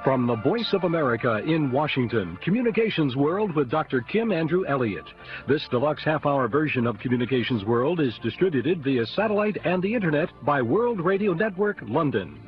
From the Voice of America in Washington, Communications World with Dr. Kim Andrew Elliott. This deluxe half-hour version of Communications World is distributed via satellite and the Internet by World Radio Network, London.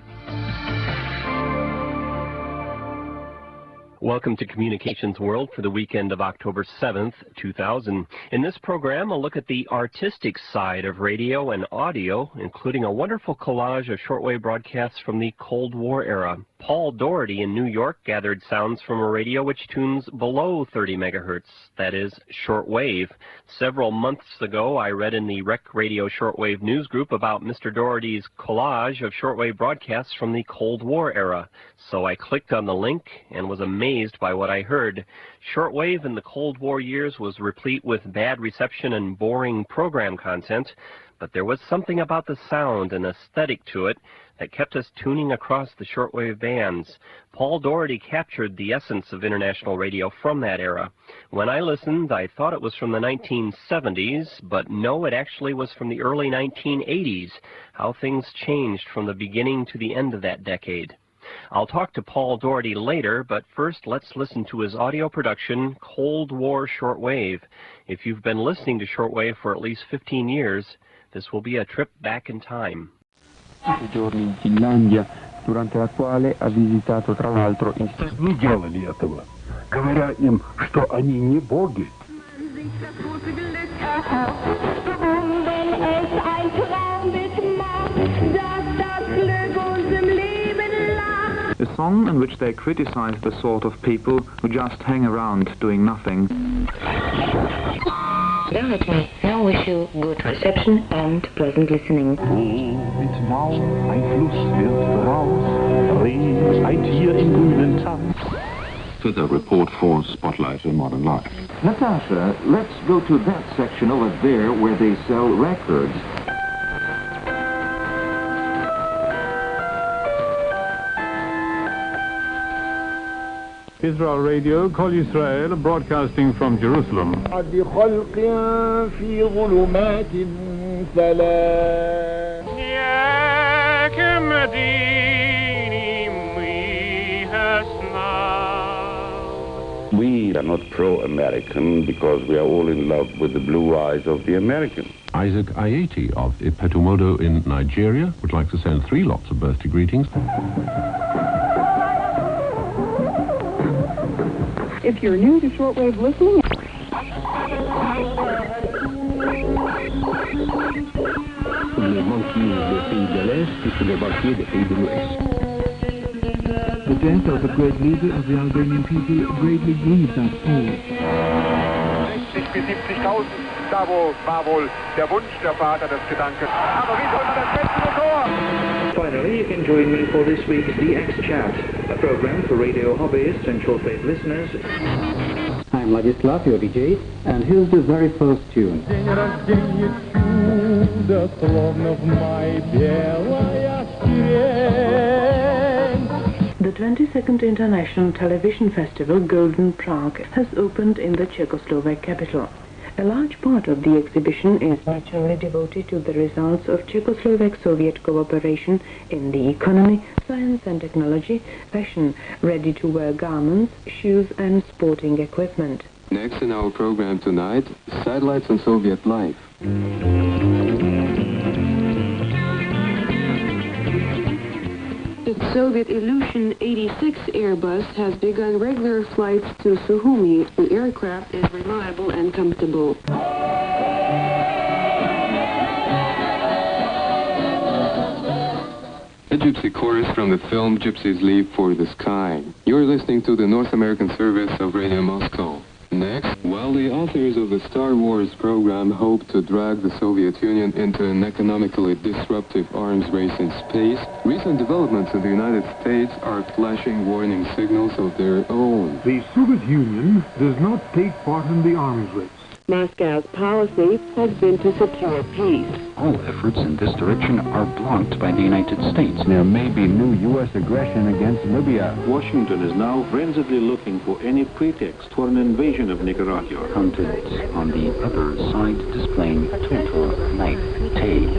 Welcome to Communications World for the weekend of October 7th, 2000. In this program, I'll look at the artistic side of radio and audio, including a wonderful collage of shortwave broadcasts from the Cold War era. Paul Dougherty in New York gathered sounds from a radio which tunes below 30 megahertz, that is, shortwave. Several months ago, I read in the Rec Radio Shortwave news group about Mr. Dougherty's collage of shortwave broadcasts from the Cold War era. So I clicked on the link and was amazed by what I heard. Shortwave in the Cold War years was replete with bad reception and boring program content, but there was something about the sound and aesthetic to it that kept us tuning across the shortwave bands. Paul Dougherty captured the essence of international radio from that era. When I listened, I thought it was from the 1970s, but no, it actually was from the early 1980s, how things changed from the beginning to the end of that decade. I'll talk to Paul Dougherty later, but first let's listen to his audio production, Cold War Shortwave. If you've been listening to shortwave for at least 15 years, this will be a trip back in time. Giorni in Finlandia, durante la quale ha visitato tra l'altro не делали этого, говоря им, что они не боги. A song in which they criticize the sort of people who just hang around doing nothing. Dougherty now wish you good reception and pleasant listening. Mit Maul, ein Fluss wird raus, Reh, ein Tier im grünen Tanz. Further report for Spotlight on Modern Life. Natasha, let's go to that section over there where they sell records. Israel Radio, Kol Yisrael, broadcasting from Jerusalem. We are not pro-American because we are all in love with the blue eyes of the American. Isaac Ayeti of Ipetumodo in Nigeria would like to send 3 lots of birthday greetings. If you're new to shortwave listening, les banquiers des pays de l'Est et les banquiers des pays de l'Ouest. The death of a great leader of the Albanian people greatly grieves us all. 60 bis 70.000, da wo war wohl der Wunsch der Vater des Gedankens. Aber wie soll man das letzte Tor? Finally, you can join me for this week's DX Chat, a program for radio hobbyists and shortwave listeners. I'm Ladislav, your DJ, and here's the very first tune. The 22nd International Television Festival, Golden Prague, has opened in the Czechoslovak capital. A large part of the exhibition is naturally devoted to the results of Czechoslovak-Soviet cooperation in the economy, science and technology, fashion, ready-to-wear garments, shoes and sporting equipment. Next in our program tonight, Satellites on Soviet Life. The Soviet Ilyushin 86 Airbus has begun regular flights to Sukhumi. The aircraft is reliable and comfortable. A gypsy chorus from the film Gypsies Leap for the Sky. You're listening to the North American service of Radio Moscow. Next, while the authors of the Star Wars program hope to drag the Soviet Union into an economically disruptive arms race in space, recent developments in the United States are flashing warning signals of their own. The Soviet Union does not take part in the arms race. Moscow's policy has been to secure peace. All efforts in this direction are blocked by the United States. There may be new U.S. aggression against Libya. Washington is now frenziedly looking for any pretext for an invasion of Nicaragua. Counted on the other side displaying total naivete.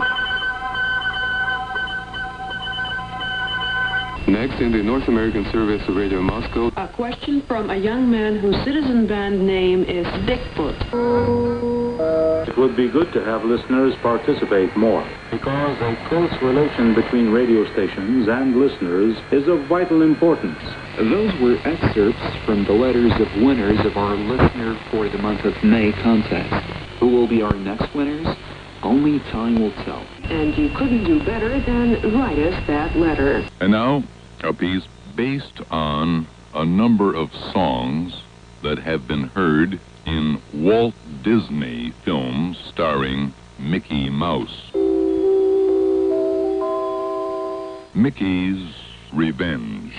Next, in the North American service of Radio Moscow. A question from a young man whose citizen band name is Bigfoot. It would be good to have listeners participate more, because a close relation between radio stations and listeners is of vital importance. Those were excerpts from the letters of winners of our Listener for the Month of May contest. Who will be our next winners? Only time will tell. And you couldn't do better than write us that letter. And now, a piece based on a number of songs that have been heard in Walt Disney films starring Mickey Mouse. Mickey's Revenge.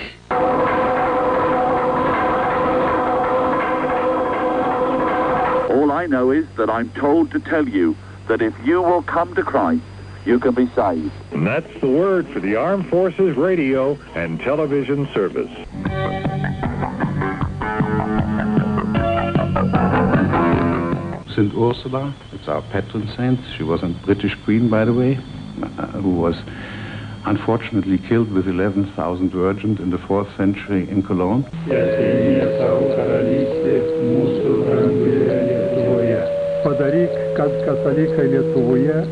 All I know is that I'm told to tell you that if you will come to Christ, you can be saved. And that's the word for the Armed Forces Radio and Television Service. St. Ursula, it's our patron saint. She was a British queen, by the way, who was unfortunately killed with 11,000 virgins in the 4th century in Cologne.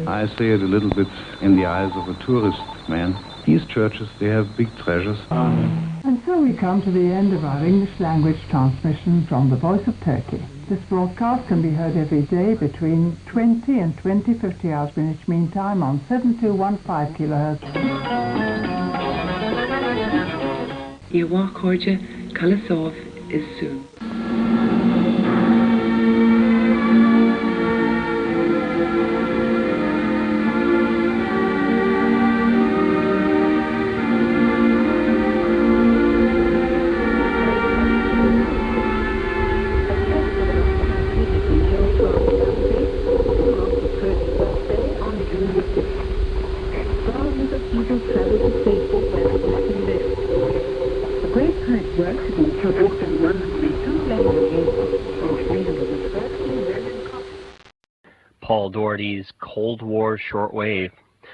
I say it a little bit in the eyes of a tourist man. These churches, they have big treasures. And so we come to the end of our English language transmission from the Voice of Turkey. This broadcast can be heard every day between 20 and 2050 hours Greenwich Mean Time on 7215 kHz. Iwa Korja Kalasov is soon. Paul Dougherty's Cold War Shortwave.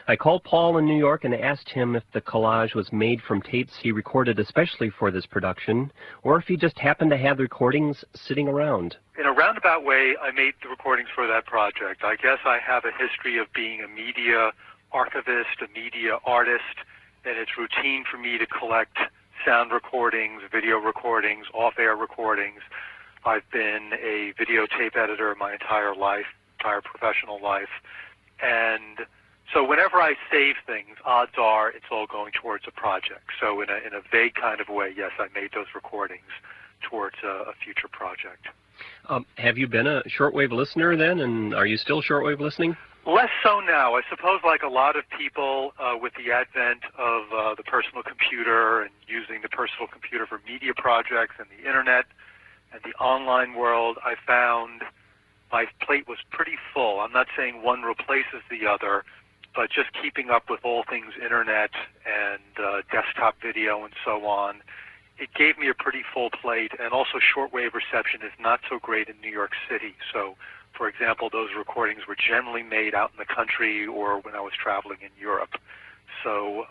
I called Paul in New York and asked him if the collage was made from tapes he recorded especially for this production, or if he just happened to have the recordings sitting around. In a roundabout way, I made the recordings for that project. I guess I have a history of being a media archivist, a media artist, and it's routine for me to collect sound recordings, video recordings, off-air recordings. I've been a videotape editor my entire professional life. And so whenever I save things, odds are it's all going towards a project. So in a vague kind of way, yes, I made those recordings towards a future project. Have you been a shortwave listener then, and are you still shortwave listening? Less so now. I suppose like a lot of people with the advent of the personal computer and using the personal computer for media projects and the internet and the online world, I found my plate was pretty full. I'm not saying one replaces the other, but just keeping up with all things internet and desktop video and so on, it gave me a pretty full plate. And also shortwave reception is not so great in New York City. So, for example, those recordings were generally made out in the country or when I was traveling in Europe. So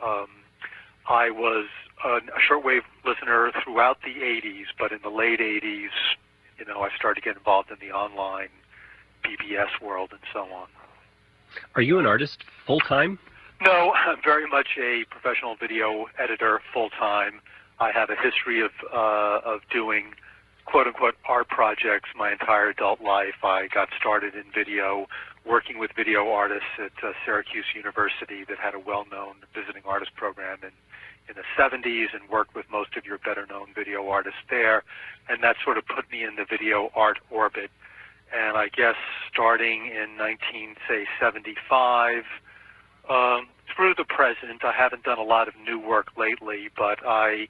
I was a shortwave listener throughout the 80s, but in the late 80s, you know, I started to get involved in the online BBS world and so on. Are you an artist full-time? No, I'm very much a professional video editor full-time. I have a history of doing quote-unquote art projects my entire adult life. I got started in video, working with video artists at Syracuse University that had a well-known visiting artist program in the 70s, and worked with most of your better-known video artists there. And that sort of put me in the video art orbit. And I guess starting in 1975 through the present, I haven't done a lot of new work lately, but I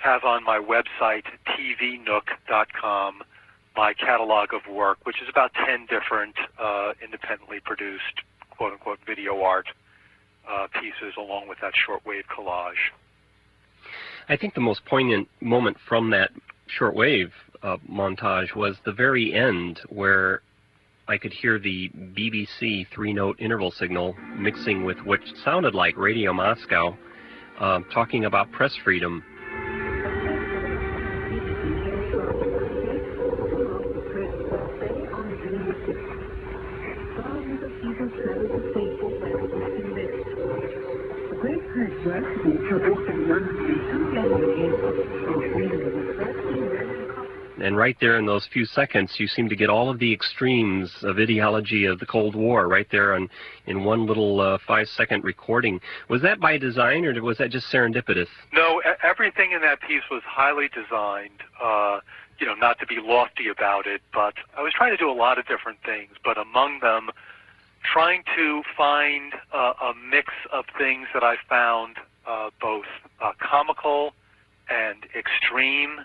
have on my website, tvnook.com, my catalog of work, which is about 10 different independently produced, quote-unquote, video art pieces, along with that shortwave collage. I think the most poignant moment from that shortwave montage was the very end, where I could hear the BBC 3-note interval signal mixing with what sounded like Radio Moscow. talking about press freedom. And right there in those few seconds, you seem to get all of the extremes of ideology of the Cold War right there in one little 5-second recording. Was that by design, or was that just serendipitous? No, everything in that piece was highly designed, not to be lofty about it, but I was trying to do a lot of different things, but among them, trying to find a mix of things that I found both comical and extreme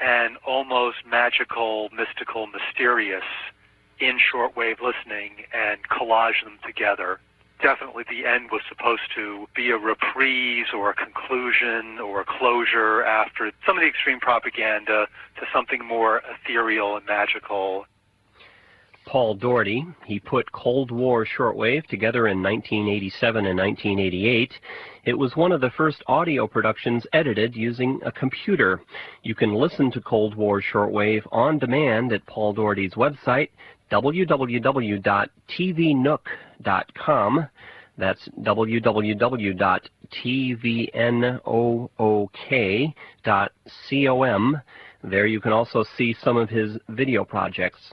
and almost magical, mystical, mysterious in shortwave listening, and collage them together. Definitely the end was supposed to be a reprise or a conclusion or a closure after some of the extreme propaganda to something more ethereal and magical. Paul Dougherty, he put Cold War Shortwave together in 1987 and 1988. It was one of the first audio productions edited using a computer. You can listen to Cold War Shortwave on demand at Paul Dougherty's website, www.tvnook.com. That's www.tvnook.com. There you can also see some of his video projects.